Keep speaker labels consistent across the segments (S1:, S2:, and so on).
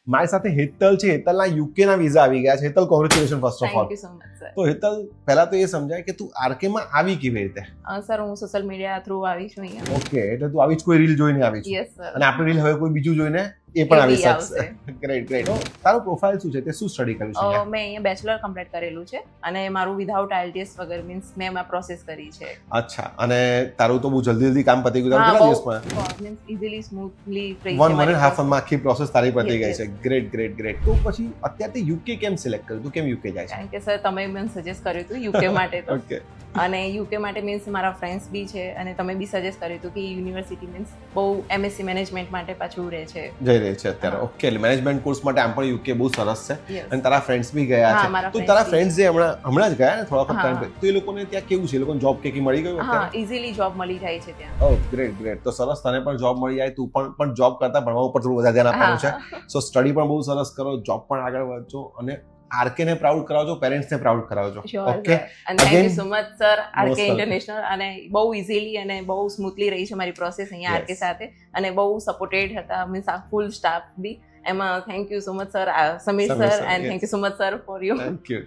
S1: મારી સાથે હેતલ છે. હેતલના યુકે ના વિઝા આવી ગયા છે. Hetal, congratulation first of all.
S2: Thank you so much sir.
S1: તો હેતલ, પહેલા તો એ સમજાય કે તું આરકે માં આવી કેવી રીતે?
S2: સર હું સોશિયલ મીડિયા થ્રુ આવી છું અહીંયા.
S1: ઓકે, એટલે તું આવી જ કોઈ રીલ જોઈને આવી છે?
S2: Yes sir.
S1: અને આપણી રીલ હવે કોઈ બીજું જોઈને એ પણ આવી
S2: એ બી
S1: શકશે. Great great. તારું પ્રોફાઇલ શું છે? તે શું સ્ટડી કર્યું છે અહીંયા?
S2: મેં અહીંયા બેચલર કમ્પ્લીટ કરેલું છે અને મારું વિધાઉટ આઈએલટીએસ વગર મીન્સ મેં એમાં પ્રોસેસ કરી છે.
S1: અચ્છા, અને તારું તો બહુ જલ્દી કામ પતી ગયું. તારું કેટલા દિવસમાં?
S2: મીન્સ ઇઝીલી સ્મૂથલી થઈ
S1: 1.5 માં આખી પ્રોસેસ તારી પતી ગઈ છે. Great great great. તો પછી અત્યારે યુકે કેમ સિલેક્ટ કર્યું? તું કેમ યુકે જાય છે?
S2: કારણ કે સર તમે મને સજેસ્ટ કર્યું હતું યુકે માટે તો.
S1: ઓકે.
S2: અને યુકે માટે મીન્સ મારા ફ્રેન્ડ્સ બી છે અને તમે બી સજેસ્ટ કર્યું હતું કે યુનિવર્સિટી મીન્સ બહુ એમએસસી મેનેજમેન્ટ માટે પાછું રહે છે.
S1: જઈ રહી છે અત્યારે. ઓકે, એટલે મેનેજમેન્ટ કોર્સ માટે આમ પણ યુકે બહુ સરસ છે.
S2: Yes.
S1: અને તારા ફ્રેન્ડ્સ બી ગયા
S2: હા,
S1: છે.
S2: મારા
S1: તો
S2: friends
S1: તારા
S2: બી.
S1: ફ્રેન્ડ્સ જે હમણાં જ ગયા ને થોડા વખત
S2: હા.
S1: ટાઈમ પહેલા, તો એ લોકોને ત્યાં કેવું છે? એ લોકોને જોબ કે મળી ગયું
S2: હા
S1: અત્યારે?
S2: ઇઝીલી જોબ મળી જાય છે ત્યાં.
S1: ઓહ, ગ્રેટ ગ્રેટ. તો સરસ, તને પણ જોબ મળી જાય. તું પણ જોબ કરતા ભણવા ઉપર થોડું વધારે ધ્યાન આપવાનું છે. સો સ્ટડી પણ બહુ સરસ કરો, જોબ પણ આગળ વધજો અને આરકે ને પ્રાઉડ કરાવજો, પેરેન્ટ્સને પ્રાઉડ કરાવજો.
S2: Sure
S1: okay.
S2: અને thank
S1: Again,
S2: you so much sir RK
S1: most welcome.
S2: International. અને બહુ ઇઝીલી અને બહુ સ્મૂથલી રહી છે મારી પ્રોસેસ અહીંયા
S1: Yes.
S2: આરકે સાથે અને બહુ સપોર્ટેડ હતા મીન્સ આ ફૂલ સ્ટાફ બી. એમાં thank you so much sir Sameer
S1: Sameer
S2: sir
S1: sir,
S2: and
S1: yes.
S2: Thank you so much sir for you.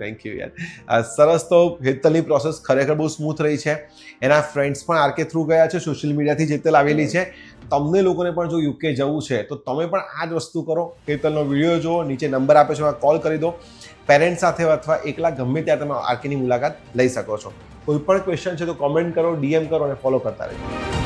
S1: Thank you યાર. સરસ. તો હેતલની પ્રોસેસ ખરેખર બહુ સ્મૂથ રહી છે. એના ફ્રેન્ડ્સ પણ આરકે થ્રુ ગયા છે, સોશિયલ મીડિયાથી હેતલ આવેલી છે. તમને લોકોને પણ જો યુકે જવું છે તો તમે પણ આ જ વસ્તુ કરો. હેતલનો વિડીયો જુઓ, નીચે નંબર આપે છે, એમાં કોલ કરી દો. પેરેન્ટ્સ સાથે અથવા એકલા ગમે ત્યાં તમે આરકેની મુલાકાત લઈ શકો છો. કોઈ પણ ક્વેશ્ચન છે તો કોમેન્ટ કરો, ડીએમ કરો અને ફોલો કરતા રહેજો.